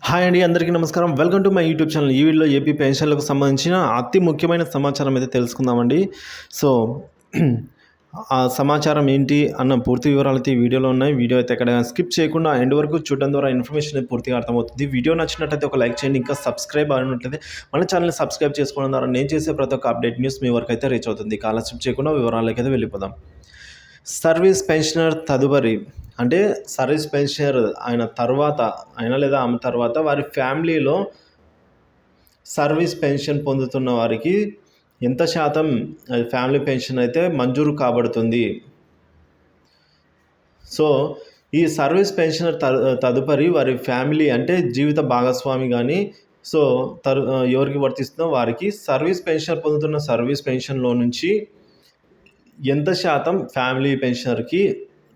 Hi అండి, అందరికీ నమస్కారం. Welcome to my YouTube channel. ఈ వీడియోలో ఏపీ పెన్షన్లకు సంబంధించిన అతి ముఖ్యమైన సమాచారం అయితే తెలుసుకుందామండి. సో ఆ సమాచారం ఏంటి అన్న పూర్తి వివరాలు అయితే ఈ వీడియోలో ఉన్నాయి. వీడియో అయితే ఎక్కడ స్కిప్ చేయకుండా ఎండ్ వరకు చూడడం ద్వారా ఇన్ఫర్మేషన్ అయితే పూర్తిగా అర్థమవుతుంది. వీడియో నచ్చినట్లయితే ఒక లైక్ చేయండి. ఇంకా సబ్స్క్రైబ్ అయినట్లయితే మన ఛానల్ని సబ్స్క్రైబ్ చేసుకోవడం ద్వారా నేను చేసే ప్రతి ఒక్క అప్డేట్ న్యూస్ మీ వరకు అయితే రీచ్ అవుతుంది. ఆలస్యం చేయకుండా వివరాలకి అయితే వెళ్ళిపోదాం. సర్వీస్ పెన్షనర్ తదుపరి అంటే సర్వీస్ పెన్షనర్ ఆయన లేదా ఆమె తర్వాత వారి ఫ్యామిలీలో సర్వీస్ పెన్షన్ పొందుతున్న వారికి ఎంత శాతం ఫ్యామిలీ పెన్షన్ అయితే మంజూరు కాబడుతుంది. సో ఈ సర్వీస్ పెన్షనర్ తదుపరి వారి ఫ్యామిలీ అంటే జీవిత భాగస్వామి కానీ ఎవరికి వర్తిస్తుందో వారికి సర్వీస్ పెన్షన్ పొందుతున్న సర్వీస్ పెన్షన్లో నుంచి ఎంత శాతం ఫ్యామిలీ పెన్షనర్కి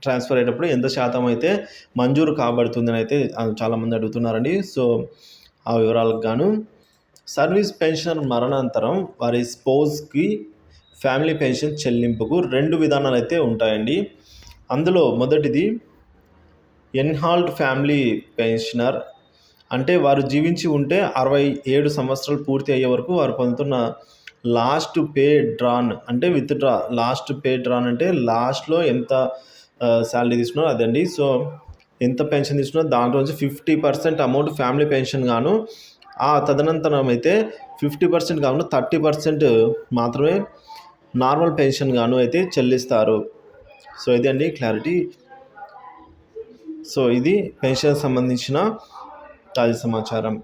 ట్రాన్స్ఫర్ అయ్యేటప్పుడు ఎంత శాతం అయితే మంజూరు కాబడుతుందని అయితే చాలామంది అడుగుతున్నారండి. సో ఆ వివరాలకు గాను సర్వీస్ పెన్షనర్ మరణాంతరం వారి స్పౌస్కి ఫ్యామిలీ పెన్షన్ చెల్లింపుకు 2 విధానాలు అయితే ఉంటాయండి. అందులో మొదటిది ఎన్హాల్డ్ ఫ్యామిలీ పెన్షనర్, అంటే వారు జీవించి ఉంటే 67 సంవత్సరాలు పూర్తి అయ్యే వరకు వారు పొందుతున్న లాస్ట్ పే డ్రాన్ అంటే లాస్ట్ పే డ్రాన్ అంటే లాస్ట్లో ఎంత శాలరీ తీసుకున్నారో అదండి. సో ఎంత పెన్షన్ తీసుకున్నారో దాంట్లో నుంచి 50% అమౌంట్ ఫ్యామిలీ పెన్షన్ గాను, ఆ తదనంతరం అయితే 50% కాకుండా 30% మాత్రమే నార్మల్ పెన్షన్ గాను అయితే చెల్లిస్తారు. సో ఇది అండి క్లారిటీ. సో ఇది పెన్షన్ సంబంధించిన తాజా సమాచారం.